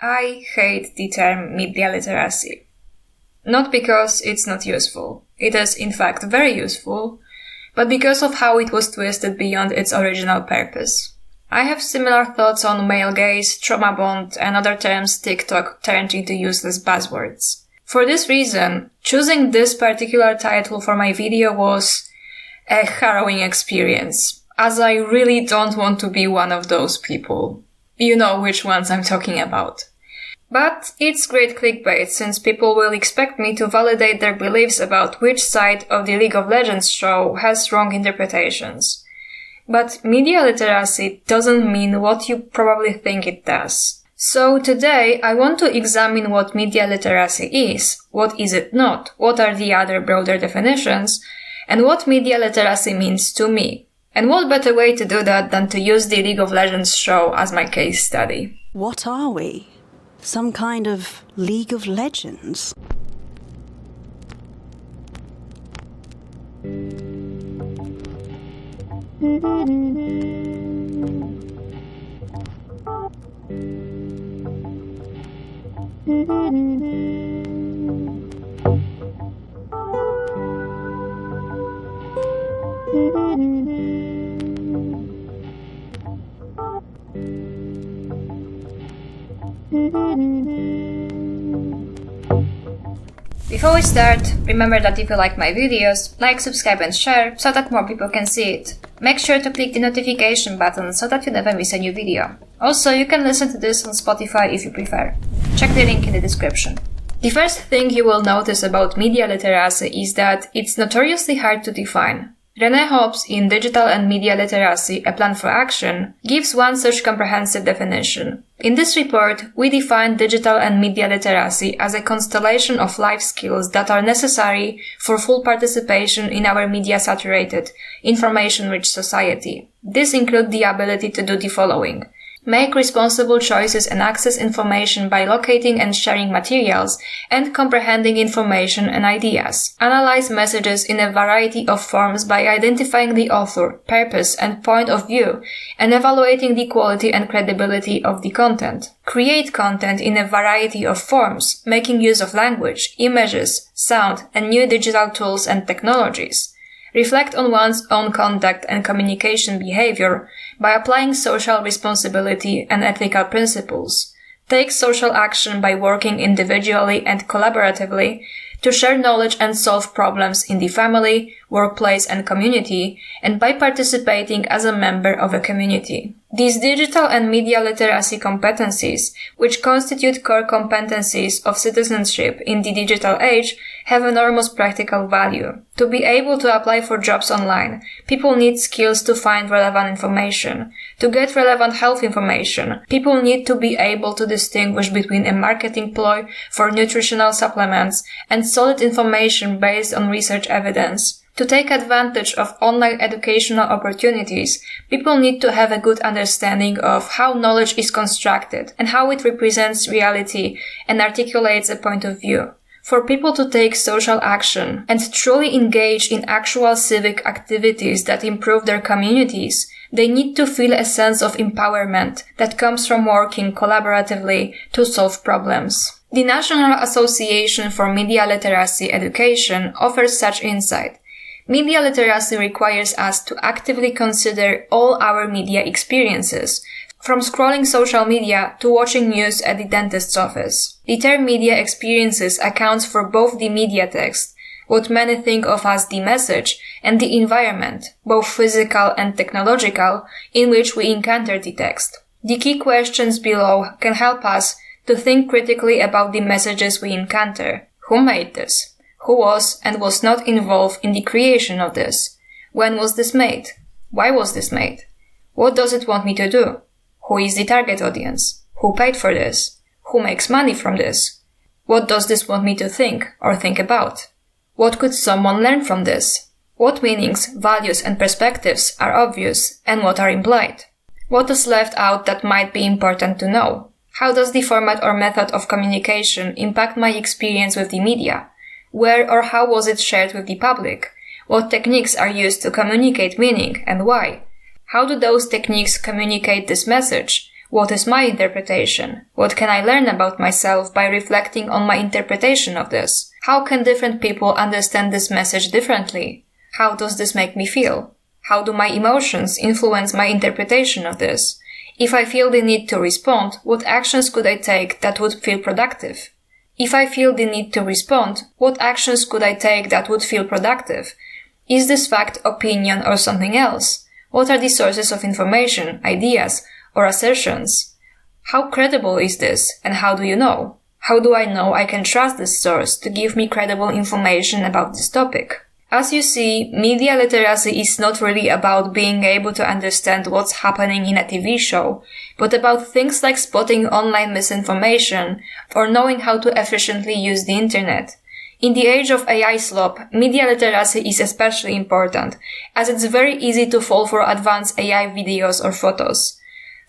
I hate the term media literacy. Not because it's not useful. It is in fact very useful, but because of how it was twisted beyond its original purpose. I have similar thoughts on male gaze, trauma bond, and other terms TikTok turned into useless buzzwords. For this reason, choosing this particular title for my video was a harrowing experience, as I really don't want to be one of those people. You know which ones I'm talking about. But it's great clickbait, since people will expect me to validate their beliefs about which side of the League of Legends show has wrong interpretations. But media literacy doesn't mean what you probably think it does. So today I want to examine what media literacy is, what is it not, what are the other broader definitions, and what media literacy means to me. And what better way to do that than to use the League of Legends show as my case study. What are we? Some kind of League of Legends? Before we start, remember that if you like my videos, like, subscribe and share so that more people can see it. Make sure to click the notification button so that you never miss a new video. Also, you can listen to this on Spotify if you prefer. Check the link in the description. The first thing you will notice about media literacy is that it's notoriously hard to define. René Hobbs in Digital and Media Literacy, A Plan for Action, gives one such comprehensive definition. In this report, we define digital and media literacy as a constellation of life skills that are necessary for full participation in our media-saturated, information-rich society. These include the ability to do the following: make responsible choices and access information by locating and sharing materials and comprehending information and ideas. Analyze messages in a variety of forms by identifying the author, purpose, and point of view, and evaluating the quality and credibility of the content. Create content in a variety of forms, making use of language, images, sound, and new digital tools and technologies. Reflect on one's own conduct and communication behavior by applying social responsibility and ethical principles. Take social action by working individually and collaboratively to share knowledge and solve problems in the family, workplace, and community, and by participating as a member of a community. These digital and media literacy competencies, which constitute core competencies of citizenship in the digital age, have enormous practical value. To be able to apply for jobs online, people need skills to find relevant information. To get relevant health information, people need to be able to distinguish between a marketing ploy for nutritional supplements and solid information based on research evidence. To take advantage of online educational opportunities, people need to have a good understanding of how knowledge is constructed and how it represents reality and articulates a point of view. For people to take social action and truly engage in actual civic activities that improve their communities, they need to feel a sense of empowerment that comes from working collaboratively to solve problems. The National Association for Media Literacy Education offers such insight. Media literacy requires us to actively consider all our media experiences, from scrolling social media to watching news at the dentist's office. The term media experiences accounts for both the media text, what many think of as the message, and the environment, both physical and technological, in which we encounter the text. The key questions below can help us to think critically about the messages we encounter. Who made this? Who was and was not involved in the creation of this? When was this made? Why was this made? What does it want me to do? Who is the target audience? Who paid for this? Who makes money from this? What does this want me to think or think about? What could someone learn from this? What meanings, values, and perspectives are obvious and what are implied? What is left out that might be important to know? How does the format or method of communication impact my experience with the media? Where or how was it shared with the public? What techniques are used to communicate meaning and why? How do those techniques communicate this message? What is my interpretation? What can I learn about myself by reflecting on my interpretation of this? How can different people understand this message differently? How does this make me feel? How do my emotions influence my interpretation of this? If I feel the need to respond, what actions could I take that would feel productive? If I feel the need to respond, what actions could I take that would feel productive? Is this fact, opinion, or something else? What are the sources of information, ideas, or assertions? How credible is this, and how do you know? How do I know I can trust this source to give me credible information about this topic? As you see, media literacy is not really about being able to understand what's happening in a TV show, but about things like spotting online misinformation or knowing how to efficiently use the internet. In the age of AI slop, media literacy is especially important, as it's very easy to fall for advanced AI videos or photos.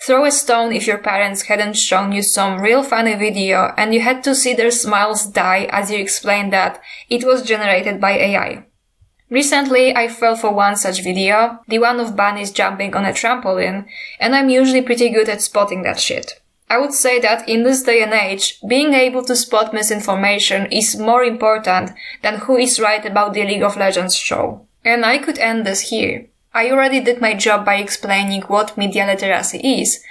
Throw a stone if your parents hadn't shown you some real funny video and you had to see their smiles die as you explained that it was generated by AI. Recently, I fell for one such video, the one of bunnies jumping on a trampoline, and I'm usually pretty good at spotting that shit. I would say that in this day and age, being able to spot misinformation is more important than who is right about the League of Legends show. And I could end this here. I already did my job by explaining what media literacy is,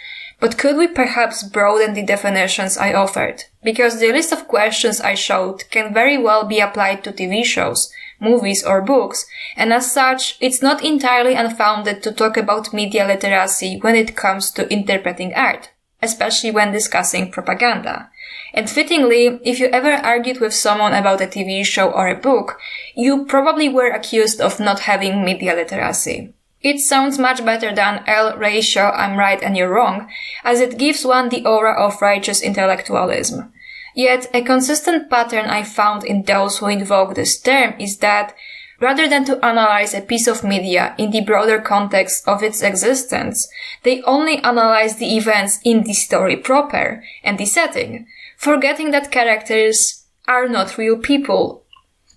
but could we perhaps broaden the definitions I offered? Because the list of questions I showed can very well be applied to TV shows, movies or books, and as such, it's not entirely unfounded to talk about media literacy when it comes to interpreting art, especially when discussing propaganda. And fittingly, if you ever argued with someone about a TV show or a book, you probably were accused of not having media literacy. It sounds much better than L ratio I'm right and you're wrong, as it gives one the aura of righteous intellectualism. Yet, a consistent pattern I found in those who invoke this term is that, rather than to analyze a piece of media in the broader context of its existence, they only analyze the events in the story proper and the setting, forgetting that characters are not real people,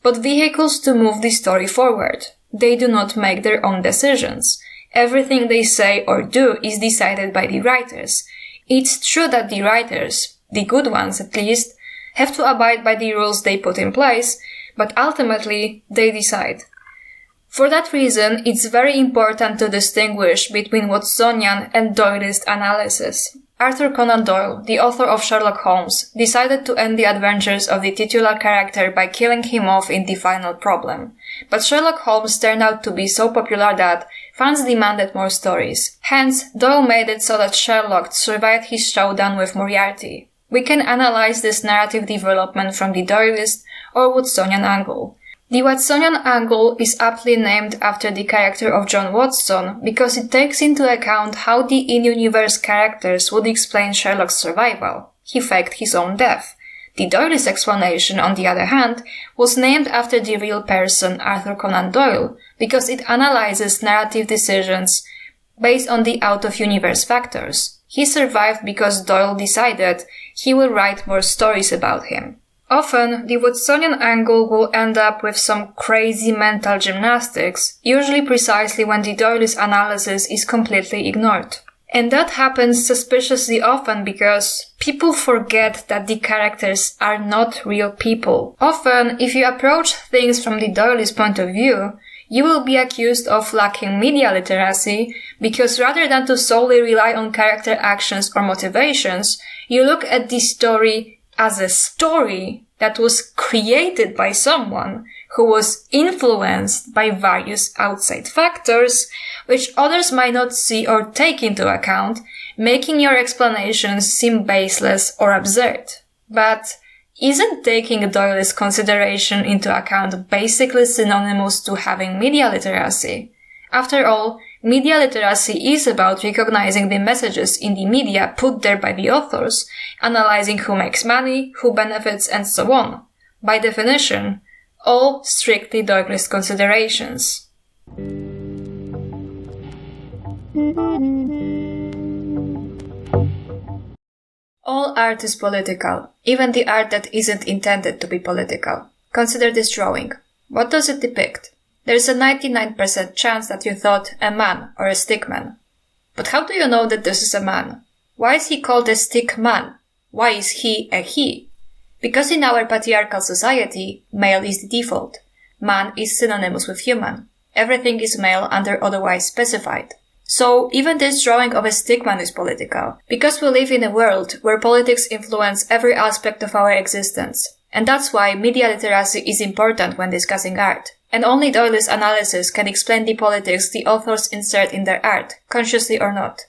but vehicles to move the story forward. They do not make their own decisions. Everything they say or do is decided by the writers. It's true that the writers, the good ones at least, have to abide by the rules they put in place, but ultimately they decide. For that reason, it's very important to distinguish between Watsonian and Doyleist analysis. Arthur Conan Doyle, the author of Sherlock Holmes, decided to end the adventures of the titular character by killing him off in the final problem. But Sherlock Holmes turned out to be so popular that fans demanded more stories. Hence, Doyle made it so that Sherlock survived his showdown with Moriarty. We can analyze this narrative development from the Doyleist or Watsonian angle. The Watsonian angle is aptly named after the character of John Watson because it takes into account how the in-universe characters would explain Sherlock's survival. He faked his own death. The Doyleist explanation, on the other hand, was named after the real person Arthur Conan Doyle because it analyzes narrative decisions based on the out-of-universe factors. He survived because Doyle decided he will write more stories about him. Often, the Watsonian angle will end up with some crazy mental gymnastics, usually precisely when the Doyleist analysis is completely ignored. And that happens suspiciously often because people forget that the characters are not real people. Often, if you approach things from the Doyleist point of view, you will be accused of lacking media literacy because rather than to solely rely on character actions or motivations, you look at the story as a story that was created by someone who was influenced by various outside factors, which others might not see or take into account, making your explanations seem baseless or absurd. But isn't taking Doyleist consideration into account basically synonymous to having media literacy? After all, media literacy is about recognizing the messages in the media put there by the authors, analyzing who makes money, who benefits, and so on. By definition, all strictly Doyleist considerations. All art is political, even the art that isn't intended to be political. Consider this drawing. What does it depict? There's a 99% chance that you thought a man or a stickman. But how do you know that this is a man? Why is he called a stick man? Why is he a he? Because in our patriarchal society, male is the default. Man is synonymous with human. Everything is male under otherwise specified. So even this drawing of a stickman is political, because we live in a world where politics influence every aspect of our existence. And that's why media literacy is important when discussing art. And only Doyle's analysis can explain the politics the authors insert in their art, consciously or not.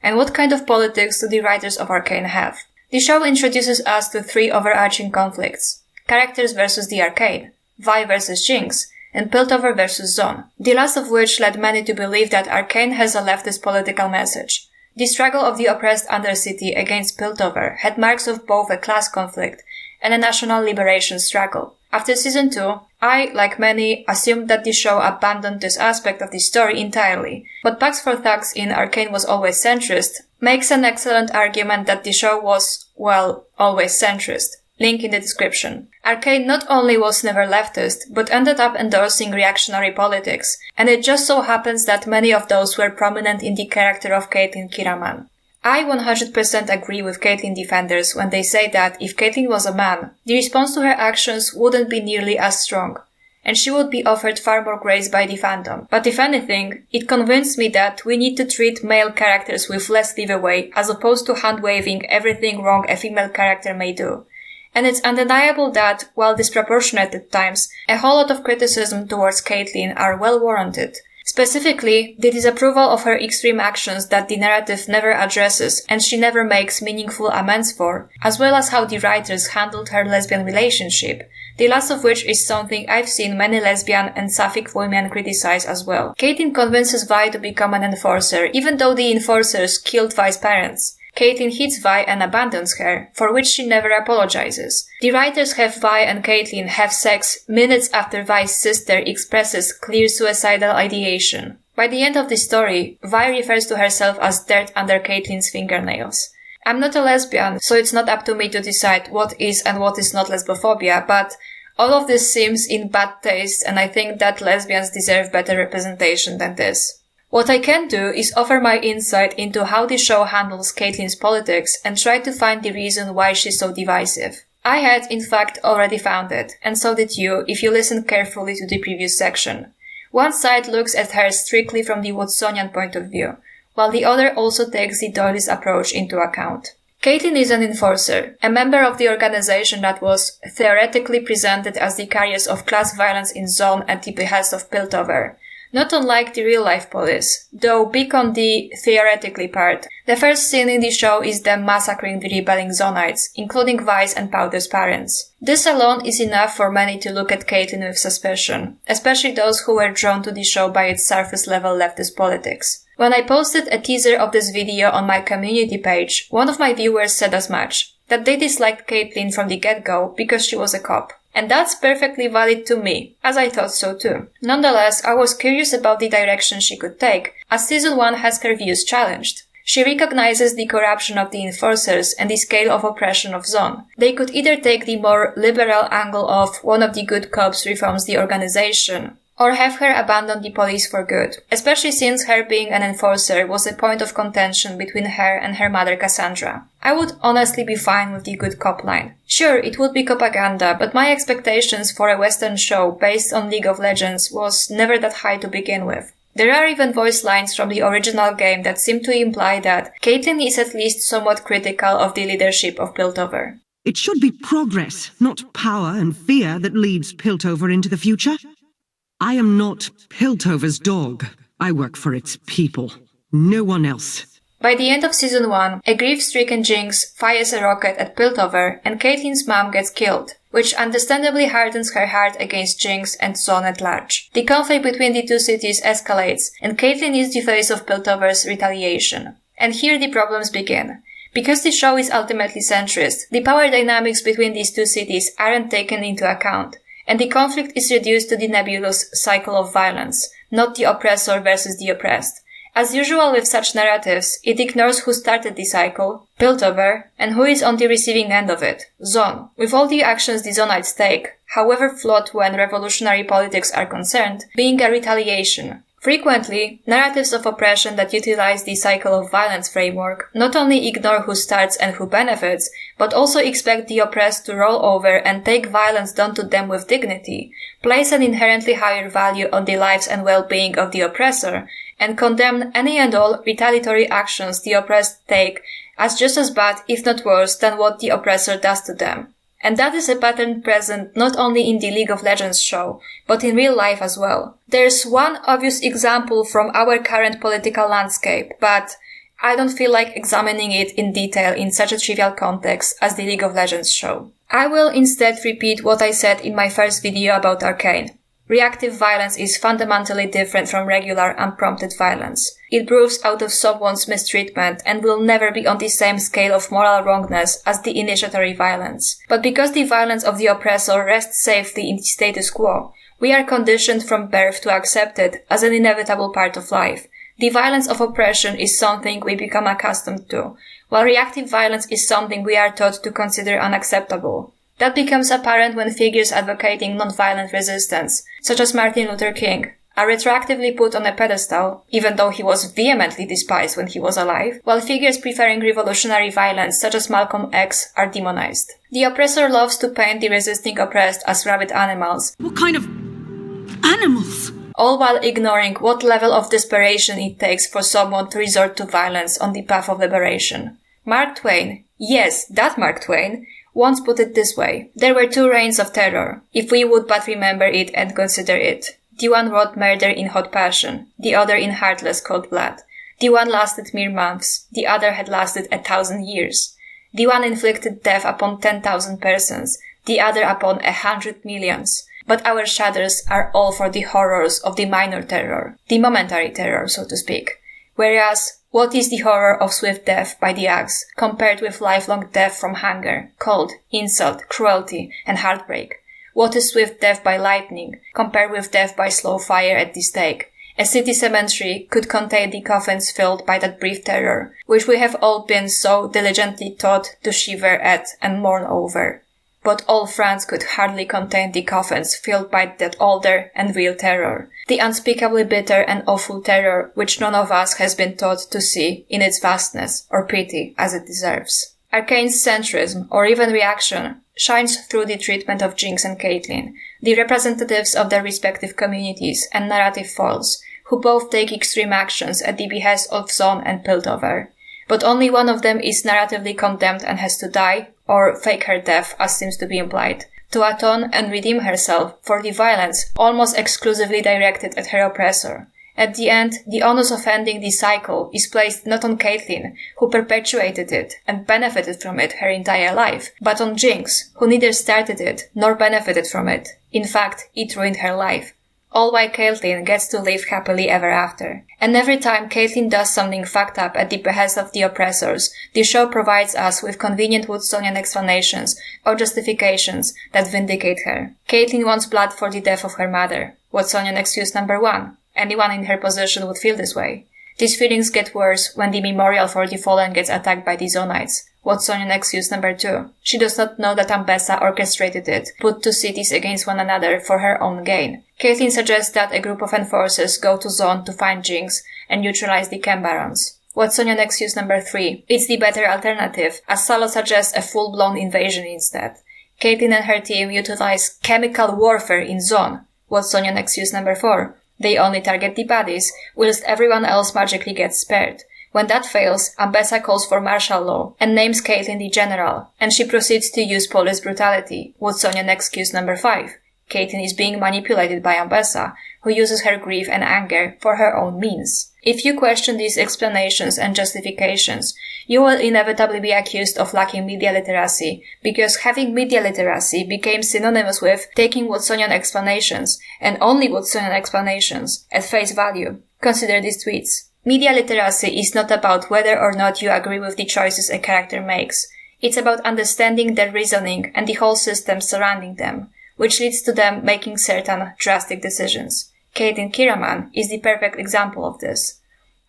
And what kind of politics do the writers of Arcane have? The show introduces us to three overarching conflicts: characters versus the Arcane, Vi versus Jinx, and Piltover versus Zaun, the last of which led many to believe that Arcane has a leftist political message. The struggle of the oppressed undercity against Piltover had marks of both a class conflict and a national liberation struggle. After season 2, I, like many, assumed that the show abandoned this aspect of the story entirely, but Pax for Thugs in Arcane was always centrist makes an excellent argument that the show was, well, always centrist. Link in the description. Arcane not only was never leftist, but ended up endorsing reactionary politics, and it just so happens that many of those were prominent in the character of Caitlyn Kiramman. I 100% agree with Caitlyn defenders when they say that if Caitlyn was a man, the response to her actions wouldn't be nearly as strong, and she would be offered far more grace by the fandom. But if anything, it convinced me that we need to treat male characters with less leeway as opposed to hand-waving everything wrong a female character may do. And it's undeniable that, while disproportionate at times, a whole lot of criticism towards Caitlyn are well warranted. Specifically, the disapproval of her extreme actions that the narrative never addresses and she never makes meaningful amends for, as well as how the writers handled her lesbian relationship, the last of which is something I've seen many lesbian and sapphic women criticize as well. Caitlyn convinces Vi to become an enforcer, even though the enforcers killed Vi's parents. Caitlyn hits Vi and abandons her, for which she never apologizes. The writers have Vi and Caitlyn have sex minutes after Vi's sister expresses clear suicidal ideation. By the end of the story, Vi refers to herself as dirt under Caitlyn's fingernails. I'm not a lesbian, so it's not up to me to decide what is and what is not lesbophobia, but all of this seems in bad taste, and I think that lesbians deserve better representation than this. What I can do is offer my insight into how the show handles Caitlyn's politics and try to find the reason why she's so divisive. I had, in fact, already found it, and so did you if you listened carefully to the previous section. One side looks at her strictly from the Watsonian point of view, while the other also takes the Doylist approach into account. Caitlyn is an enforcer, a member of the organization that was theoretically presented as the carriers of class violence in Zaun at the behest of Piltover. Not unlike the real-life police, though big on the theoretically part. The first scene in the show is them massacring the rebelling Zaunites, including Vi's and Powder's parents. This alone is enough for many to look at Caitlyn with suspicion, especially those who were drawn to the show by its surface-level leftist politics. When I posted a teaser of this video on my community page, one of my viewers said as much, that they disliked Caitlyn from the get-go because she was a cop. And that's perfectly valid to me, as I thought so too. Nonetheless, I was curious about the direction she could take, as Season 1 has her views challenged. She recognizes the corruption of the enforcers and the scale of oppression of Zaun. They could either take the more liberal angle of one of the good cops reforms the organization, or have her abandon the police for good, especially since her being an enforcer was a point of contention between her and her mother Cassandra. I would honestly be fine with the good cop line. Sure, it would be propaganda, but my expectations for a Western show based on League of Legends was never that high to begin with. There are even voice lines from the original game that seem to imply that Caitlyn is at least somewhat critical of the leadership of Piltover. It should be progress, not power and fear that leads Piltover into the future. I am not Piltover's dog. I work for its people. No one else. By the end of Season 1, a grief-stricken Jinx fires a rocket at Piltover and Caitlyn's mom gets killed, which understandably hardens her heart against Jinx and Zaun at large. The conflict between the two cities escalates, and Caitlyn is the face of Piltover's retaliation. And here the problems begin. Because the show is ultimately centrist, the power dynamics between these two cities aren't taken into account, and the conflict is reduced to the nebulous cycle of violence, not the oppressor versus the oppressed. As usual with such narratives, it ignores who started the cycle, Piltover, and who is on the receiving end of it, Zaun. With all the actions the Zaunites take, however flawed when revolutionary politics are concerned, being a retaliation. Frequently, narratives of oppression that utilize the cycle of violence framework not only ignore who starts and who benefits, but also expect the oppressed to roll over and take violence done to them with dignity, place an inherently higher value on the lives and well-being of the oppressor, and condemn any and all retaliatory actions the oppressed take as just as bad, if not worse, than what the oppressor does to them. And that is a pattern present not only in the League of Legends show, but in real life as well. There's one obvious example from our current political landscape, but I don't feel like examining it in detail in such a trivial context as the League of Legends show. I will instead repeat what I said in my first video about Arcane. Reactive violence is fundamentally different from regular unprompted violence. It brews out of someone's mistreatment and will never be on the same scale of moral wrongness as the initiatory violence. But because the violence of the oppressor rests safely in the status quo, we are conditioned from birth to accept it as an inevitable part of life. The violence of oppression is something we become accustomed to, while reactive violence is something we are taught to consider unacceptable. That becomes apparent when figures advocating non-violent resistance, such as Martin Luther King, are retroactively put on a pedestal, even though he was vehemently despised when he was alive, while figures preferring revolutionary violence, such as Malcolm X, are demonized. The oppressor loves to paint the resisting oppressed as rabid animals. What kind of animals? All while ignoring what level of desperation it takes for someone to resort to violence on the path of liberation. Mark Twain, yes, that Mark Twain, once put it this way: there were two reigns of terror, if we would but remember it and consider it. The one wrought murder in hot passion, the other in heartless cold blood. The one lasted mere months, the other had lasted 1,000 years. The one inflicted death upon 10,000 persons, the other upon 100 millions. But our shudders are all for the horrors of the minor terror, the momentary terror, so to speak. Whereas, what is the horror of swift death by the axe, compared with lifelong death from hunger, cold, insult, cruelty, and heartbreak? What is swift death by lightning, compared with death by slow fire at the stake? A city cemetery could contain the coffins filled by that brief terror, which we have all been so diligently taught to shiver at and mourn over. But all France could hardly contain the coffins filled by that older and real terror, the unspeakably bitter and awful terror which none of us has been taught to see in its vastness or pity as it deserves. Arcane's centrism, or even reaction, shines through the treatment of Jinx and Caitlyn, the representatives of their respective communities and narrative foils, who both take extreme actions at the behest of Zaun and Piltover. But only one of them is narratively condemned and has to die, or fake her death, as seems to be implied, to atone and redeem herself for the violence almost exclusively directed at her oppressor. At the end, the onus of ending the cycle is placed not on Caitlyn, who perpetuated it and benefited from it her entire life, but on Jinx, who neither started it nor benefited from it. In fact, it ruined her life. All while Caitlyn gets to live happily ever after. And every time Caitlyn does something fucked up at the behest of the oppressors, the show provides us with convenient Woodsonian explanations or justifications that vindicate her. Caitlyn wants blood for the death of her mother. Woodsonian excuse number 1. Anyone in her position would feel this way. These feelings get worse when the memorial for the fallen gets attacked by the Zonites. Woodsonian excuse number 2. She does not know that Ambessa orchestrated it, put two cities against one another for her own gain. Caitlyn suggests that a group of enforcers go to Zaun to find Jinx and neutralize the Chem Barons. Woodsonian excuse number 3. It's the better alternative, as Salo suggests a full-blown invasion instead. Caitlyn and her team utilize chemical warfare in Zaun. Woodsonian excuse number 4. They only target the bodies, whilst everyone else magically gets spared. When that fails, Ambessa calls for martial law and names Caitlyn the general, and she proceeds to use police brutality. Woodsonian excuse number 5. Caitlyn is being manipulated by Ambessa, who uses her grief and anger for her own means. If you question these explanations and justifications, you will inevitably be accused of lacking media literacy, because having media literacy became synonymous with taking Woodsonian explanations, and only Woodsonian explanations, at face value. Consider these tweets. Media literacy is not about whether or not you agree with the choices a character makes. It's about understanding their reasoning and the whole system surrounding them, which leads to them making certain drastic decisions. Caitlyn Kiramman is the perfect example of this.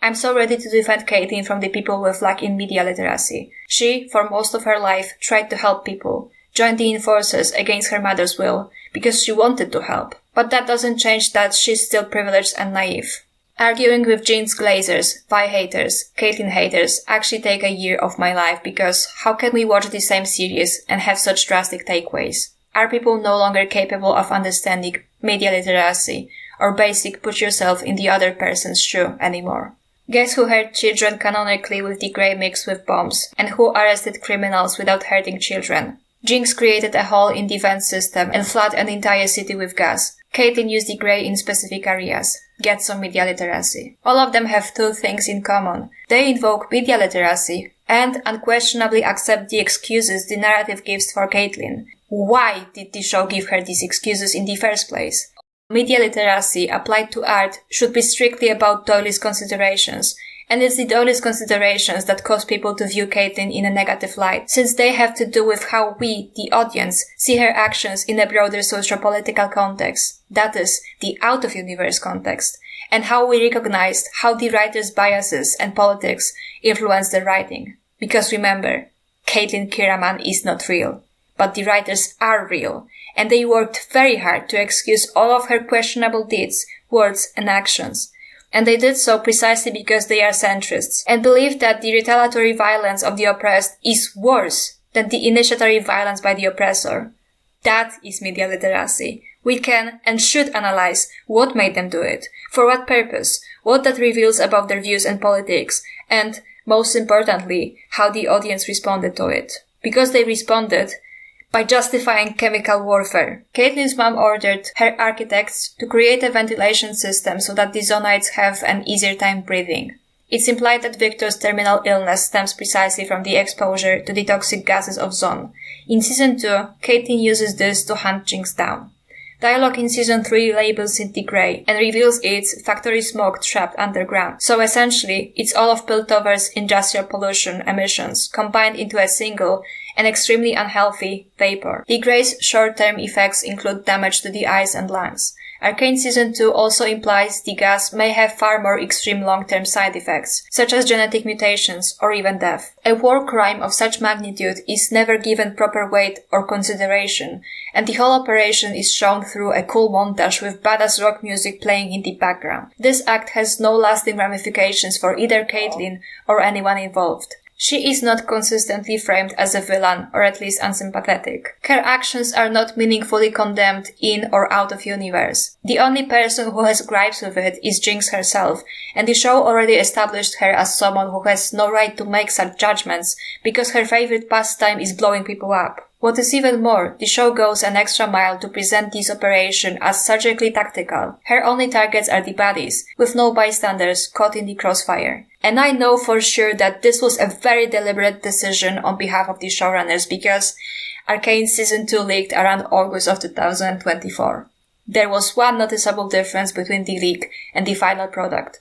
I'm so ready to defend Caitlyn from the people with lack in media literacy. She, for most of her life, tried to help people, joined the enforcers against her mother's will, because she wanted to help. But that doesn't change that she's still privileged and naive. Arguing with Jinx glazers, Vi haters, Caitlyn haters actually take a year of my life because how can we watch the same series and have such drastic takeaways? Are people no longer capable of understanding media literacy or basic put yourself in the other person's shoe anymore? Guess who hurt children canonically with the grey mixed with bombs and who arrested criminals without hurting children? Jinx created a hole in the vent system and flooded an entire city with gas. Caitlyn used the grey in specific areas. Get some media literacy. All of them have two things in common. They invoke media literacy and unquestionably accept the excuses the narrative gives for Caitlyn. Why did the show give her these excuses in the first place? Media literacy applied to art should be strictly about doylist considerations, and it's the doylist considerations that cause people to view Caitlyn in a negative light, since they have to do with how we, the audience, see her actions in a broader socio-political context, that is, the out-of-universe context, and how we recognized how the writer's biases and politics influence the writing. Because remember, Caitlyn Kiramman is not real, but the writers are real, and they worked very hard to excuse all of her questionable deeds, words, and actions. And they did so precisely because they are centrists, and believe that the retaliatory violence of the oppressed is worse than the initiatory violence by the oppressor. That is media literacy. We can and should analyze what made them do it, for what purpose, what that reveals about their views and politics, and, most importantly, how the audience responded to it. Because they responded by justifying chemical warfare. Caitlyn's mom ordered her architects to create a ventilation system so that the Zonites have an easier time breathing. It's implied that Victor's terminal illness stems precisely from the exposure to the toxic gases of Zaun. In Season 2, Caitlyn uses this to hunt Jinx down. Dialogue in Season 3 labels it the grey and reveals its factory smoke trapped underground. So essentially, it's all of Piltover's industrial pollution emissions combined into a single and extremely unhealthy vapor. The grey's short-term effects include damage to the eyes and lungs. Arcane Season 2 also implies the gas may have far more extreme long-term side effects, such as genetic mutations or even death. A war crime of such magnitude is never given proper weight or consideration, and the whole operation is shown through a cool montage with badass rock music playing in the background. This act has no lasting ramifications for either Caitlyn or anyone involved. She is not consistently framed as a villain, or at least unsympathetic. Her actions are not meaningfully condemned in or out of universe. The only person who has gripes with it is Jinx herself, and the show already established her as someone who has no right to make such judgments, because her favorite pastime is blowing people up. What is even more, the show goes an extra mile to present this operation as surgically tactical. Her only targets are the baddies, with no bystanders caught in the crossfire. And I know for sure that this was a very deliberate decision on behalf of the showrunners because Arcane Season 2 leaked around August of 2024. There was one noticeable difference between the leak and the final product.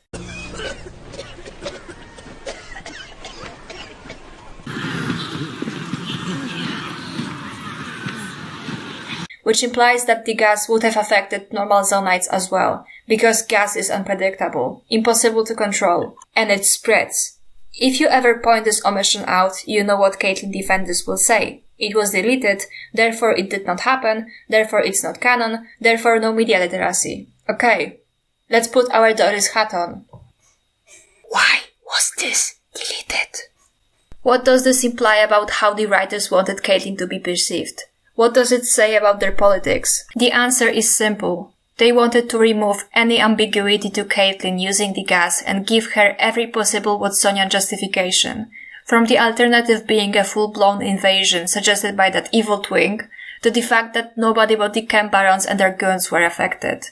Which implies that the gas would have affected normal Zonites as well, because gas is unpredictable, impossible to control, and it spreads. If you ever point this omission out, you know what Caitlyn defenders will say. It was deleted, therefore it did not happen, therefore it's not canon, therefore no media literacy. Okay, let's put our Doris hat on. Why was this deleted? What does this imply about how the writers wanted Caitlyn to be perceived? What does it say about their politics? The answer is simple. They wanted to remove any ambiguity to Caitlyn using the gas and give her every possible Watsonian justification. From the alternative being a full-blown invasion suggested by that evil twink, to the fact that nobody but the camp barons and their goons were affected.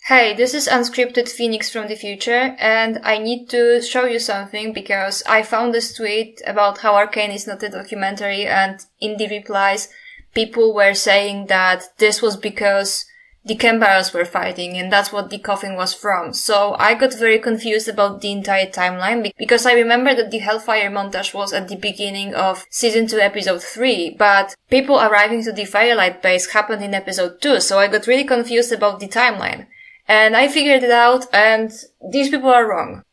Hey, this is Unscripted Phoenix from the future, and I need to show you something because I found this tweet about how Arcane is not a documentary, and in the replies, people were saying that this was because the camp barons were fighting and that's what the coffin was from. So I got very confused about the entire timeline because I remember that the Hellfire montage was at the beginning of Season 2 Episode 3, but people arriving to the Firelight base happened in Episode 2, so I got really confused about the timeline. And I figured it out, and these people are wrong.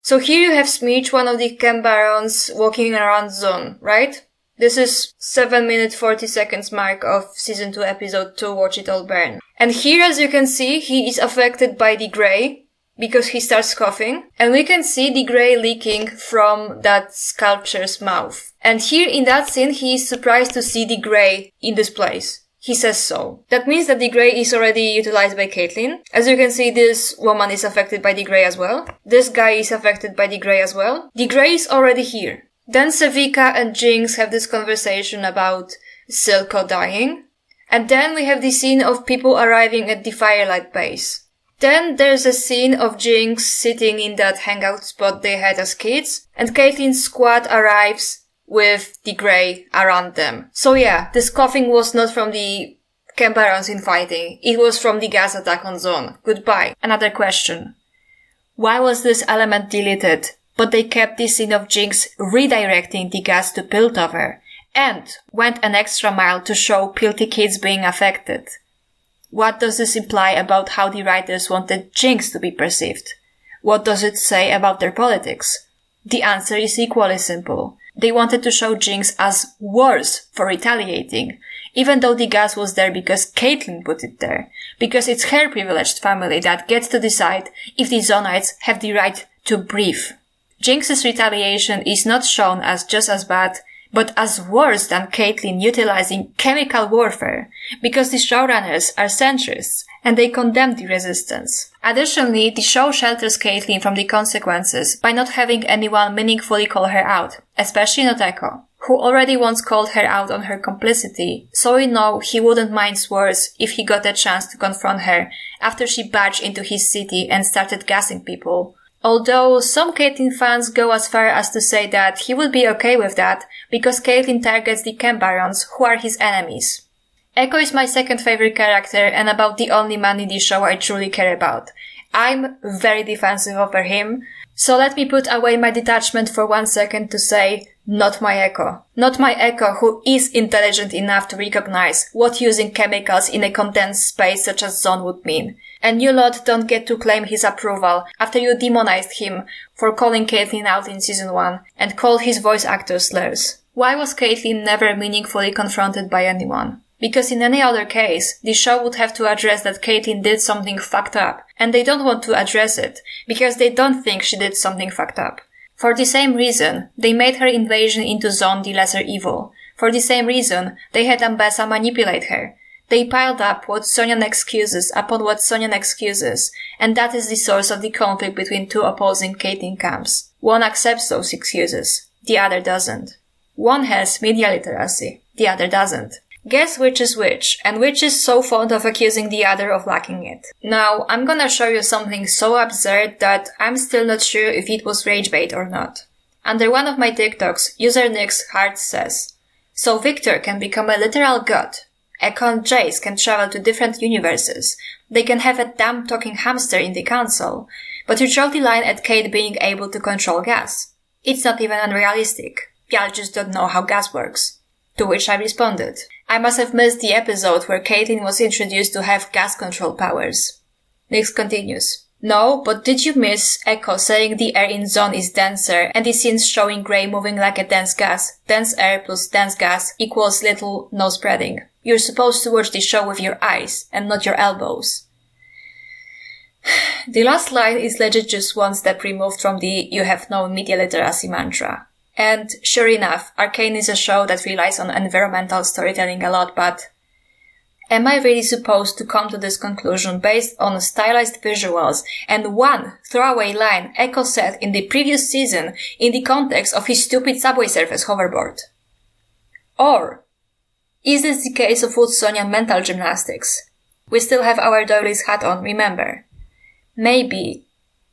So here you have Smeech, one of the camp barons, walking around Zaun, right? This is 7 minutes 40 seconds mark of Season 2 Episode 2, Watch It All Burn. And here, as you can see, he is affected by the grey, because he starts coughing, and we can see the grey leaking from that sculpture's mouth. And here in that scene, he is surprised to see the grey in this place. He says so. That means that the grey is already utilized by Caitlyn. As you can see, this woman is affected by the grey as well. This guy is affected by the grey as well. The grey is already here. Then Sevika and Jinx have this conversation about Silco dying. And then we have the scene of people arriving at the Firelight base. Then there's a scene of Jinx sitting in that hangout spot they had as kids. And Caitlyn's squad arrives with the grey around them. So yeah, this coughing was not from the Cambarons infighting. It was from the gas attack on Zaun. Goodbye. Another question. Why was this element deleted, but they kept the scene of Jinx redirecting the gas to Piltover and went an extra mile to show Pilty kids being affected? What does this imply about how the writers wanted Jinx to be perceived? What does it say about their politics? The answer is equally simple. They wanted to show Jinx as worse for retaliating, even though the gas was there because Caitlyn put it there, because it's her privileged family that gets to decide if the Zaunites have the right to breathe. Jinx's retaliation is not shown as just as bad, but as worse than Caitlyn utilizing chemical warfare, because the showrunners are centrists, and they condemn the resistance. Additionally, the show shelters Caitlyn from the consequences by not having anyone meaningfully call her out, especially not Ekko, who already once called her out on her complicity, so we know he wouldn't mind worse if he got a chance to confront her after she barged into his city and started gassing people. Although some Caitlyn fans go as far as to say that he would be okay with that because Caitlyn targets the Cambarons, who are his enemies. Ekko is my second favorite character and about the only man in the show I truly care about. I'm very defensive over him, so let me put away my detachment for 1 second to say, not my Ekko. Not my Ekko who is intelligent enough to recognize what using chemicals in a condensed space such as Zaun would mean. And you lot don't get to claim his approval after you demonized him for calling Caitlyn out in season 1 and called his voice actor slurs. Why was Caitlyn never meaningfully confronted by anyone? Because in any other case, the show would have to address that Caitlyn did something fucked up, and they don't want to address it, because they don't think she did something fucked up. For the same reason, they made her invasion into Zaun the lesser evil. For the same reason, they had Ambessa manipulate her. They piled up what Sonyan excuses upon what Sonyan excuses, and that is the source of the conflict between two opposing Caitlyn camps. One accepts those excuses, the other doesn't. One has media literacy, the other doesn't. Guess which is which, and which is so fond of accusing the other of lacking it. Now, I'm gonna show you something so absurd that I'm still not sure if it was rage bait or not. Under one of my TikToks, user Nick's Heart says, so Victor can become a literal god. Ekko and Jace can travel to different universes. They can have a damn talking hamster in the council. But you draw the line at Kate being able to control gas. It's not even unrealistic. Y'all just don't know how gas works. To which I responded, I must have missed the episode where Caitlyn was introduced to have gas control powers. Nix continues. No, but did you miss Ekko saying the air in Zaun is denser and the scenes showing grey moving like a dense gas? Dense air plus dense gas equals little, no spreading. You're supposed to watch the show with your eyes and not your elbows. The last line is legit just one step removed from the you have no media literacy mantra. And sure enough, Arcane is a show that relies on environmental storytelling a lot, but am I really supposed to come to this conclusion based on stylized visuals and one throwaway line Ekko said in the previous season in the context of his stupid Subway Surfers hoverboard? Or is this the case of Wood-Sonyan mental gymnastics? We still have our doilies hat on, remember. Maybe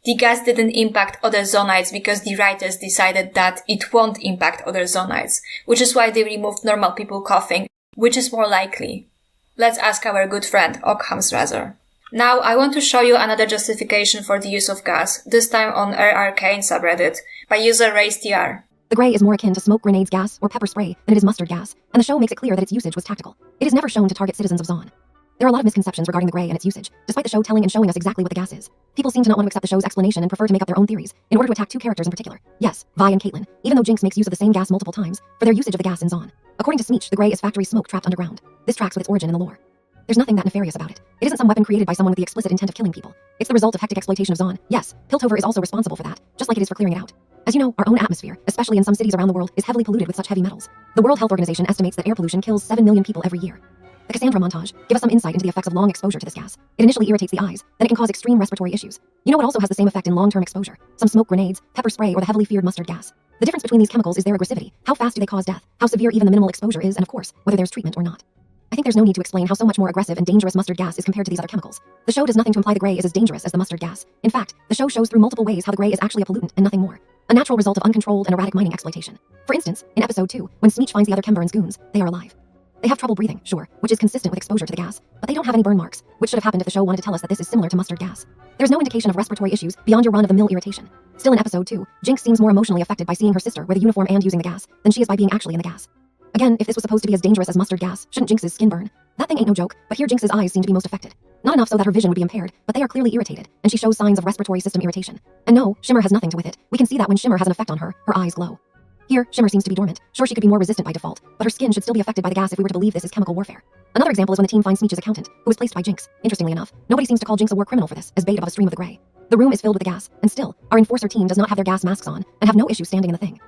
the gas didn't impact other Zaunites because the writers decided that it won't impact other Zaunites, which is why they removed normal people coughing, which is more likely. Let's ask our good friend Ockham's Razor. Now I want to show you another justification for the use of gas, this time on Arcane subreddit, by user RaceTR. The grey is more akin to smoke grenades gas or pepper spray than it is mustard gas, and the show makes it clear that its usage was tactical. It is never shown to target citizens of Zaun. There are a lot of misconceptions regarding the grey and its usage, despite the show telling and showing us exactly what the gas is. People seem to not want to accept the show's explanation and prefer to make up their own theories, in order to attack two characters in particular. Yes, Vi and Caitlyn, even though Jinx makes use of the same gas multiple times, for their usage of the gas in Zaun. According to Smeech, the grey is factory smoke trapped underground. This tracks with its origin in the lore. There's nothing that nefarious about it. It isn't some weapon created by someone with the explicit intent of killing people. It's the result of hectic exploitation of zaun. Yes, piltover is also responsible for that, just like it is for clearing it out. As you know, our own atmosphere, especially in some cities around the world, is heavily polluted with such heavy metals. The World Health Organization estimates that air pollution kills 7 million people every year. The Cassandra montage give us some insight into the effects of long exposure to this gas. It initially irritates the eyes, then it can cause extreme respiratory issues. You know what also has the same effect in long-term exposure? Some smoke grenades, pepper spray, or the heavily feared mustard gas. The difference between these chemicals is their aggressivity, how fast do they cause death, how severe even the minimal exposure is, and of course, whether there's treatment or not. I think there's no need to explain how so much more aggressive and dangerous mustard gas is compared to these other chemicals. The show does nothing to imply the gray is as dangerous as the mustard gas. In fact, the show shows through multiple ways how the gray is actually a pollutant and nothing more. A natural result of uncontrolled and erratic mining exploitation. For instance, in episode 2, when Smeech finds the other Kember and goons, they are alive. They have trouble breathing, sure, which is consistent with exposure to the gas, but they don't have any burn marks, which should have happened if the show wanted to tell us that this is similar to mustard gas. There's no indication of respiratory issues beyond your run-of-the-mill irritation. Still in episode 2, Jinx seems more emotionally affected by seeing her sister wear the uniform and using the gas than she is by being actually in the gas. Again, if this was supposed to be as dangerous as mustard gas, shouldn't Jinx's skin burn? That thing ain't no joke, but here Jinx's eyes seem to be most affected. Not enough so that her vision would be impaired, but they are clearly irritated, and she shows signs of respiratory system irritation. And no, Shimmer has nothing to with it. We can see that when Shimmer has an effect on her, her eyes glow. Here, Shimmer seems to be dormant. Sure, she could be more resistant by default, but her skin should still be affected by the gas if we were to believe this is chemical warfare. Another example is when the team finds Smeech's accountant, who was placed by Jinx. Interestingly enough, nobody seems to call Jinx a war criminal for this, as bait above a stream of the gray. The room is filled with the gas, and still, our enforcer team does not have their gas masks on, and have no issue standing in the thing.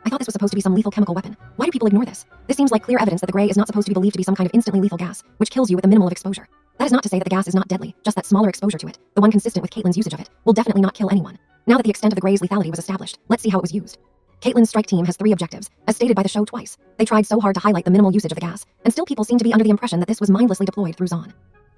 I thought this was supposed to be some lethal chemical weapon. Why do people ignore this? This seems like clear evidence that the gray is not supposed to be believed to be some kind of instantly lethal gas, which kills you with a minimal of exposure. That is not to say that the gas is not deadly, just that smaller exposure to it, the one consistent with Caitlyn's usage of it, will definitely not kill anyone. Now that the extent of the gray's lethality was established, let's see how it was used. Caitlyn's strike team has 3 objectives, as stated by the show twice. They tried so hard to highlight the minimal usage of the gas, and still people seem to be under the impression that this was mindlessly deployed through zaun.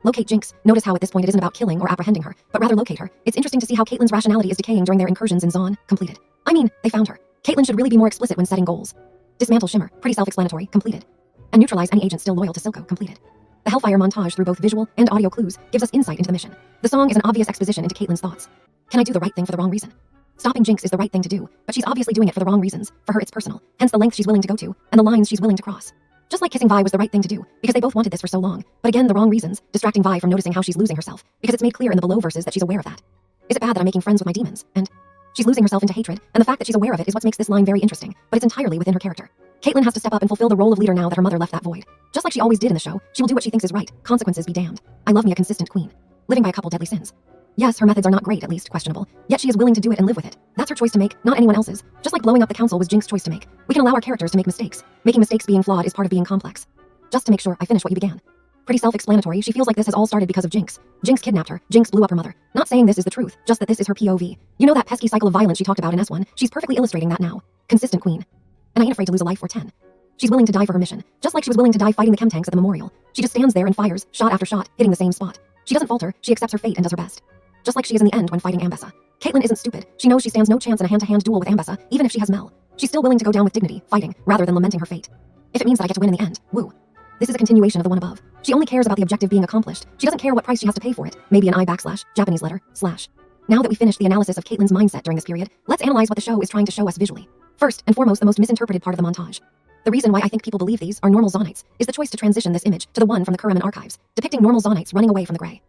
Locate Jinx. Notice how at this point it isn't about killing or apprehending her, but rather locate her. It's interesting to see how Caitlyn's rationality is decaying during their incursions in zaun. Completed. I mean, they found her. Caitlyn should really be more explicit when setting goals. Dismantle Shimmer. Pretty self-explanatory. Completed. And neutralize any agent still loyal to Silco. Completed. The Hellfire montage through both visual and audio clues gives us insight into the mission. The song is an obvious exposition into Caitlyn's thoughts. Can I do the right thing for the wrong reason? Stopping Jinx is the right thing to do, but she's obviously doing it for the wrong reasons. For her it's personal, hence the length she's willing to go to, and the lines she's willing to cross. Just like kissing Vi was the right thing to do, because they both wanted this for so long, but again the wrong reasons, distracting Vi from noticing how she's losing herself, because it's made clear in the below verses that she's aware of that. Is it bad that I'm making friends with my demons? And she's losing herself into hatred, and the fact that she's aware of it is what makes this line very interesting, but it's entirely within her character. Caitlyn has to step up and fulfill the role of leader now that her mother left that void. Just like she always did in the show, she will do what she thinks is right, consequences be damned. I love me a consistent queen. Living by a couple deadly sins. Yes, her methods are not great, at least questionable, yet she is willing to do it and live with it. That's her choice to make, not anyone else's. Just like blowing up the council was Jinx's choice to make. We can allow our characters to make mistakes. Making mistakes being flawed is part of being complex. Just to make sure I finish what you began. Pretty self-explanatory, she feels like this has all started because of Jinx. Jinx kidnapped her, Jinx blew up her mother. Not saying this is the truth, just that this is her POV. You know that pesky cycle of violence she talked about in S1? She's perfectly illustrating that now. Consistent queen. And I ain't afraid to lose a life or 10. She's willing to die for her mission, just like she was willing to die fighting the chem tanks at the memorial. She just stands there and fires, shot after shot, hitting the same spot. She doesn't falter, she accepts her fate and does her best. Just like she is in the end when fighting Ambessa. Caitlyn isn't stupid. She knows she stands no chance in a hand-to-hand duel with Ambessa, even if she has Mel. She's still willing to go down with dignity, fighting, rather than lamenting her fate. If it means that I get to win in the end, woo. This is a continuation of the one above. She only cares about the objective being accomplished. She doesn't care what price she has to pay for it. Maybe an Japanese letter, /. Now that we finished the analysis of Caitlyn's mindset during this period, let's analyze what the show is trying to show us visually. First and foremost, the most misinterpreted part of the montage. The reason why I think people believe these are normal Zaunites is the choice to transition this image to the one from the Kiramann archives, depicting normal Zaunites running away from the gray.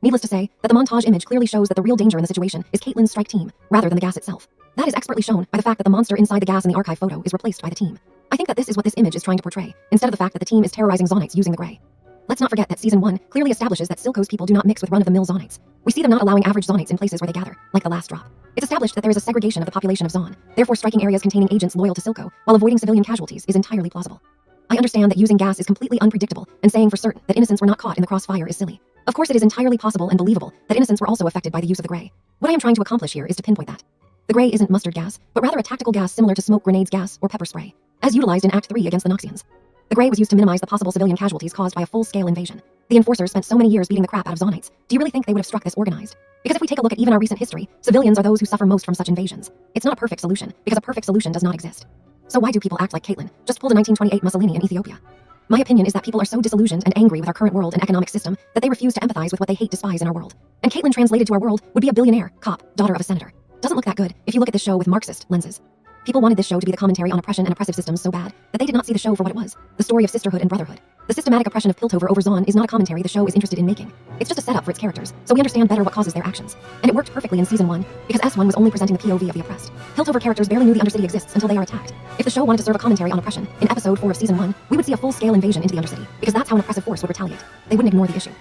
Needless to say, that the montage image clearly shows that the real danger in the situation is Caitlyn's strike team, rather than the gas itself. That is expertly shown by the fact that the monster inside the gas in the archive photo is replaced by the team. I think that this is what this image is trying to portray, instead of the fact that the team is terrorizing Zaunites using the gray. Let's not forget that Season 1 clearly establishes that Silco's people do not mix with run-of-the-mill Zaunites. We see them not allowing average Zaunites in places where they gather, like the last drop. It's established that there is a segregation of the population of Zaun, therefore striking areas containing agents loyal to Silco, while avoiding civilian casualties is entirely plausible. I understand that using gas is completely unpredictable, and saying for certain that innocents were not caught in the crossfire is silly. Of course it is entirely possible and believable that innocents were also affected by the use of the gray. What I am trying to accomplish here is to pinpoint that. The gray isn't mustard gas, but rather a tactical gas similar to smoke grenades gas or pepper spray, as utilized in Act 3 against the Noxians. The gray was used to minimize the possible civilian casualties caused by a full-scale invasion. The enforcers spent so many years beating the crap out of Zaunites. Do you really think they would have struck this organized? Because if we take a look at even our recent history, civilians are those who suffer most from such invasions. It's not a perfect solution, because a perfect solution does not exist. So why do people act like Caitlyn, just pulled a 1928 Mussolini in Ethiopia? My opinion is that people are so disillusioned and angry with our current world and economic system that they refuse to empathize with what they hate despise in our world. And Caitlyn translated to our world would be a billionaire, cop, daughter of a senator. Doesn't look that good if you look at this show with Marxist lenses. People wanted this show to be the commentary on oppression and oppressive systems so bad that they did not see the show for what it was, the story of sisterhood and brotherhood. The systematic oppression of Piltover over Zaun is not a commentary the show is interested in making. It's just a setup for its characters, so we understand better what causes their actions. And it worked perfectly in Season 1, because S1 was only presenting the POV of the oppressed. Piltover characters barely knew the undercity exists until they are attacked. If the show wanted to serve a commentary on oppression, in Episode 4 of Season 1, we would see a full-scale invasion into the undercity, because that's how an oppressive force would retaliate. They wouldn't ignore the issue.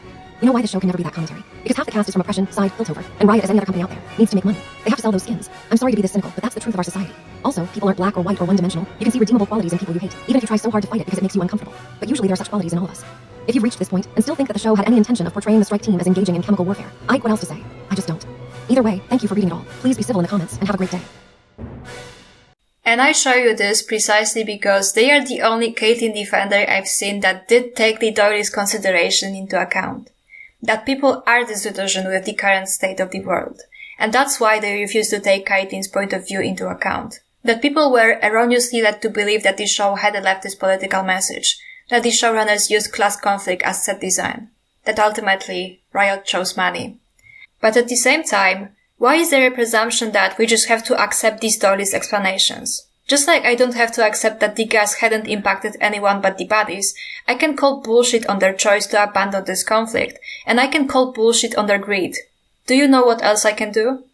You know why the show can never be that commentary? Because half the cast is from oppression, side, Piltover, and Riot as any other company out there needs to make money. They have to sell those skins. I'm sorry to be this cynical, but that's the truth of our society. Also, people aren't black or white or one-dimensional. You can see redeemable qualities in people you hate, even if you try so hard to fight it because it makes you uncomfortable. But usually there are such qualities in all of us. If you've reached this point and still think that the show had any intention of portraying the strike team as engaging in chemical warfare, what else to say? I just don't. Either way, thank you for reading it all. Please be civil in the comments and have a great day. And I show you this precisely because they are the only Caitlyn defender I've seen that did take the Doily's consideration into account. That people are disillusioned with the current state of the world. And that's why they refuse to take Caitlyn's point of view into account. That people were erroneously led to believe that the show had a leftist political message. That the showrunners used class conflict as set design. That ultimately, Riot chose money. But at the same time, why is there a presumption that we just have to accept these Doily's explanations? Just like I don't have to accept that the gas hadn't impacted anyone but the bodies, I can call bullshit on their choice to abandon this conflict, and I can call bullshit on their greed. Do you know what else I can do?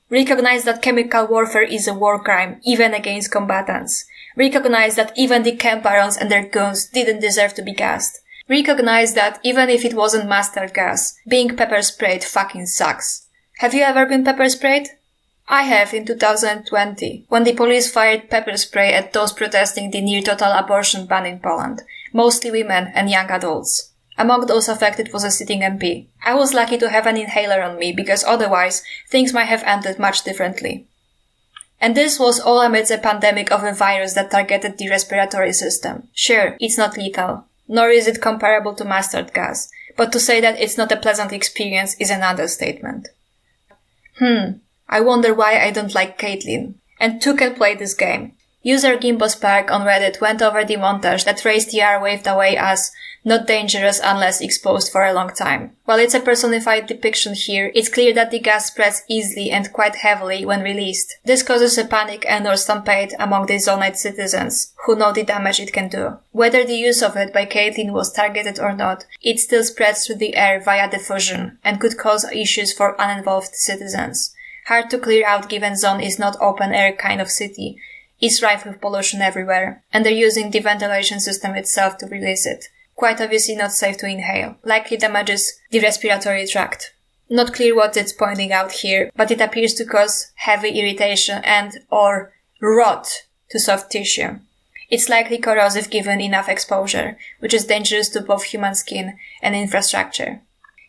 Recognize that chemical warfare is a war crime, even against combatants. Recognize that even the camp barons and their goons didn't deserve to be gassed. Recognize that even if it wasn't mustard gas, being pepper sprayed fucking sucks. Have you ever been pepper sprayed? I have in 2020, when the police fired pepper spray at those protesting the near-total abortion ban in Poland, mostly women and young adults. Among those affected was a sitting MP. I was lucky to have an inhaler on me because otherwise things might have ended much differently. And this was all amidst a pandemic of a virus that targeted the respiratory system. Sure, it's not lethal, nor is it comparable to mustard gas, but to say that it's not a pleasant experience is an understatement. I wonder why I don't like Caitlyn. And two can play this game. User GimboSpark on Reddit went over the montage that Ray TR waved away as not dangerous unless exposed for a long time. While it's a personified depiction here, it's clear that the gas spreads easily and quite heavily when released. This causes a panic and or stampede among the zonite citizens, who know the damage it can do. Whether the use of it by Caitlyn was targeted or not, it still spreads through the air via diffusion, and could cause issues for uninvolved citizens. Hard to clear out given Zaun is not open-air kind of city. It's rife with pollution everywhere, and they're using the ventilation system itself to release it. Quite obviously not safe to inhale. Likely damages the respiratory tract. Not clear what it's pointing out here, but it appears to cause heavy irritation and or rot to soft tissue. It's likely corrosive given enough exposure, which is dangerous to both human skin and infrastructure.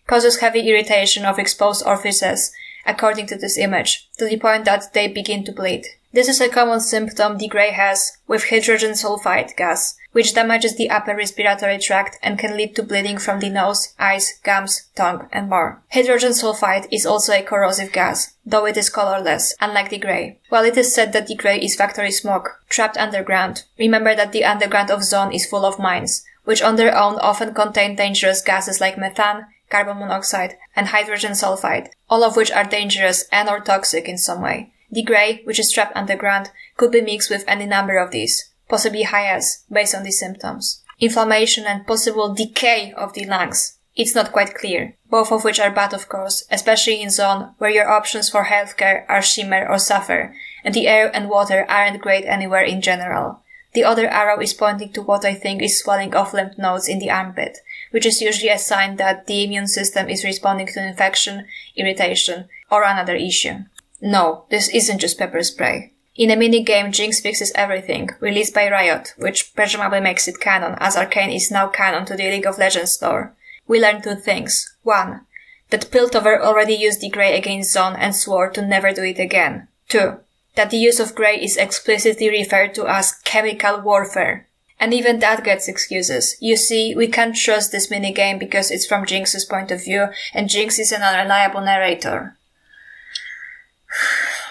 Causes heavy irritation of exposed orifices, according to this image, to the point that they begin to bleed. This is a common symptom the Grey has with hydrogen sulfide gas, which damages the upper respiratory tract and can lead to bleeding from the nose, eyes, gums, tongue, and more. Hydrogen sulfide is also a corrosive gas, though it is colorless, unlike the Grey. While it is said that the Grey is factory smoke, trapped underground, remember that the underground of Zaun is full of mines, which on their own often contain dangerous gases like methane, carbon monoxide, and hydrogen sulfide, all of which are dangerous and or toxic in some way. The Grey, which is trapped underground, could be mixed with any number of these, possibly high S, based on the symptoms. Inflammation and possible decay of the lungs. It's not quite clear, both of which are bad of course, especially in Zaun, where your options for healthcare are shimmer or suffer, and the air and water aren't great anywhere in general. The other arrow is pointing to what I think is swelling of lymph nodes in the armpit, which is usually a sign that the immune system is responding to infection, irritation, or another issue. No, this isn't just pepper spray. In a minigame Jinx Fixes Everything, released by Riot, which presumably makes it canon as Arcane is now canon to the League of Legends lore, we learn two things. 1. That Piltover already used the Grey against Zaun and swore to never do it again. 2. That the use of Grey is explicitly referred to as chemical warfare. And even that gets excuses. You see, we can't trust this minigame because it's from Jinx's point of view, and Jinx is an unreliable narrator.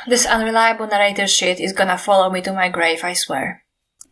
This unreliable narrator shit is gonna follow me to my grave, I swear.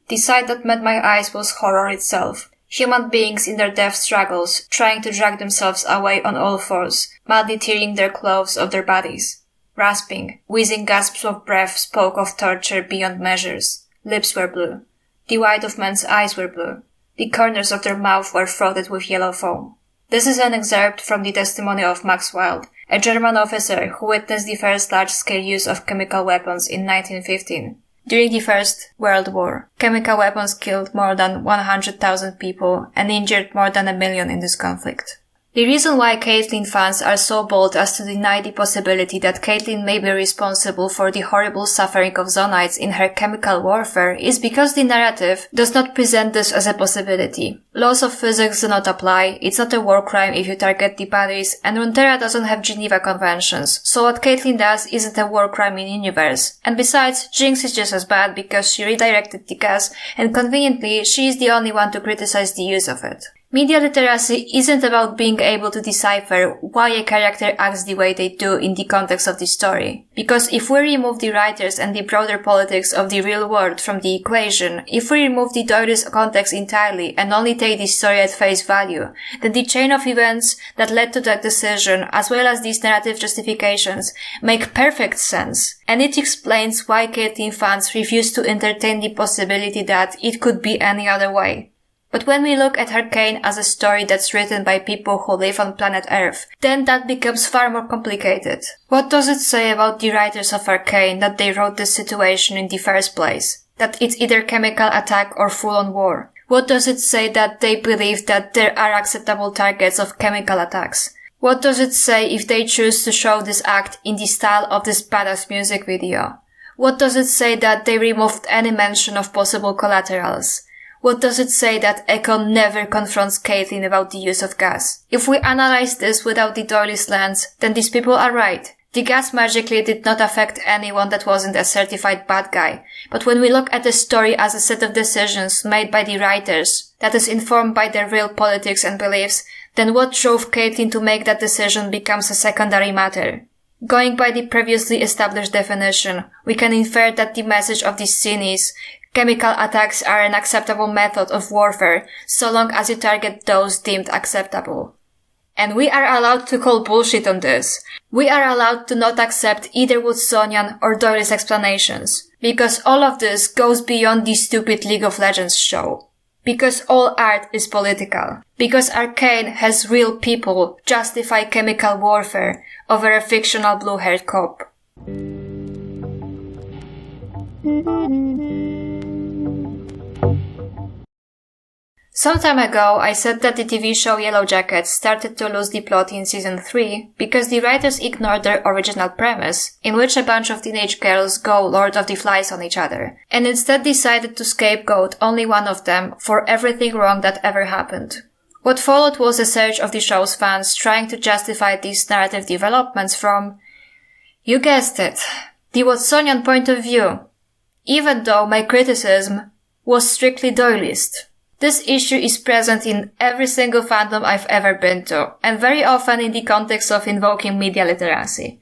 The sight that met my eyes was horror itself. Human beings in their death struggles, trying to drag themselves away on all fours, madly tearing their clothes off their bodies. rasping, wheezing gasps of breath spoke of torture beyond measures. Lips were blue. The white of men's eyes were blue. The corners of their mouth were frothed with yellow foam. This is an excerpt from the testimony of Max Wild, a German officer who witnessed the first large-scale use of chemical weapons in 1915. During the First World War, chemical weapons killed more than 100,000 people and injured more than 1 million in this conflict. The reason why Caitlyn fans are so bold as to deny the possibility that Caitlyn may be responsible for the horrible suffering of Zonites in her chemical warfare is because the narrative does not present this as a possibility. Laws of physics do not apply, it's not a war crime if you target the bodies, and Runeterra doesn't have Geneva Conventions, so what Caitlyn does isn't a war crime in universe. And besides, Jinx is just as bad because she redirected the gas, and conveniently, she is the only one to criticize the use of it. Media literacy isn't about being able to decipher why a character acts the way they do in the context of the story. Because if we remove the writers and the broader politics of the real world from the equation, if we remove the Doilis context entirely and only take the story at face value, then the chain of events that led to that decision, as well as these narrative justifications, make perfect sense. And it explains why Caitlyn fans refuse to entertain the possibility that it could be any other way. But when we look at Arcane as a story that's written by people who live on planet Earth, then that becomes far more complicated. What does it say about the writers of Arcane that they wrote this situation in the first place? That it's either chemical attack or full-on war? What does it say that they believe that there are acceptable targets of chemical attacks? What does it say if they choose to show this act in the style of this badass music video? What does it say that they removed any mention of possible collaterals? What does it say that Ekko never confronts Caitlyn about the use of gas? If we analyze this without the Doilis lens, then these people are right. The gas magically did not affect anyone that wasn't a certified bad guy. But when we look at the story as a set of decisions made by the writers, that is informed by their real politics and beliefs, then what drove Caitlyn to make that decision becomes a secondary matter. Going by the previously established definition, we can infer that the message of this scene is chemical attacks are an acceptable method of warfare so long as you target those deemed acceptable. And we are allowed to call bullshit on this. We are allowed to not accept either Woodssonian or Doilis explanations. Because all of this goes beyond the stupid League of Legends show. Because all art is political. Because Arcane has real people justify chemical warfare over a fictional blue-haired cop. Some time ago, I said that the TV show Yellow Jackets started to lose the plot in season 3 because the writers ignored their original premise, in which a bunch of teenage girls go Lord of the Flies on each other, and instead decided to scapegoat only one of them for everything wrong that ever happened. What followed was a surge of the show's fans trying to justify these narrative developments from, you guessed it, the Woodssonian point of view, even though my criticism was strictly Doilist. This issue is present in every single fandom I've ever been to, and very often in the context of invoking media literacy.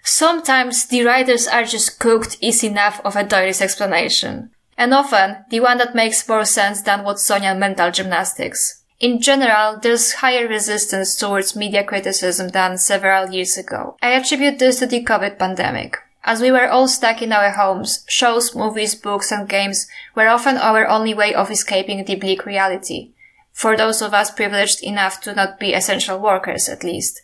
Sometimes the writers are just cooked easy enough of a Doilist explanation, and often the one that makes more sense than Woodssonian mental gymnastics. In general, there's higher resistance towards media criticism than several years ago. I attribute this to the COVID pandemic. As we were all stuck in our homes, shows, movies, books and games were often our only way of escaping the bleak reality. For those of us privileged enough to not be essential workers, at least.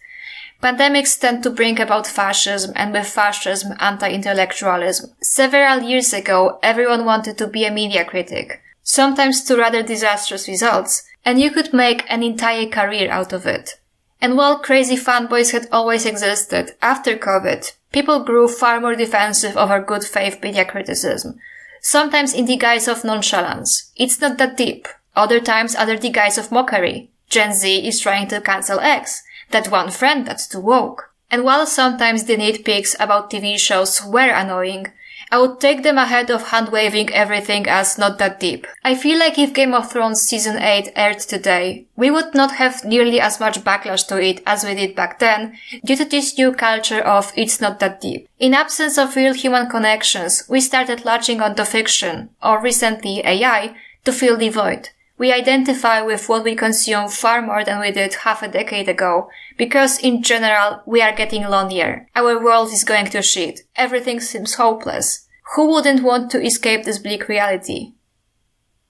Pandemics tend to bring about fascism, and with fascism, anti-intellectualism. Several years ago, everyone wanted to be a media critic, sometimes to rather disastrous results, and you could make an entire career out of it. And while crazy fanboys had always existed, after COVID, people grew far more defensive over good faith media criticism, sometimes in the guise of nonchalance. It's not that deep. Other times under the guise of mockery. Gen Z is trying to cancel X, that one friend that's too woke. And while sometimes the nitpicks about TV shows were annoying, I would take them ahead of hand-waving everything as not that deep. I feel like if Game of Thrones Season 8 aired today, we would not have nearly as much backlash to it as we did back then, due to this new culture of it's not that deep. In absence of real human connections, we started latching onto fiction, or recently AI, to fill the void. We identify with what we consume far more than we did half a decade ago, because in general we are getting lonelier. Our world is going to shit. Everything seems hopeless. Who wouldn't want to escape this bleak reality?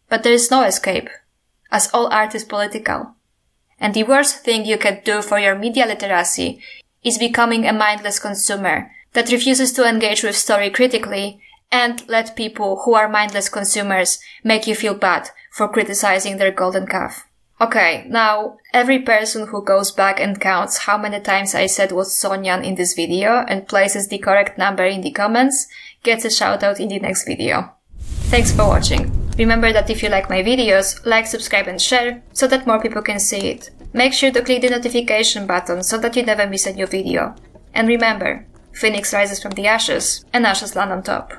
But there is no escape, as all art is political. And the worst thing you can do for your media literacy is becoming a mindless consumer that refuses to engage with story critically and let people who are mindless consumers make you feel bad for criticizing their golden calf. Okay, now, every person who goes back and counts how many times I said what's Sonyan in this video and places the correct number in the comments gets a shoutout in the next video. Thanks for watching. Remember that if you like my videos, like, subscribe and share so that more people can see it. Make sure to click the notification button so that you never miss a new video. And remember, Phoenix rises from the ashes and ashes land on top.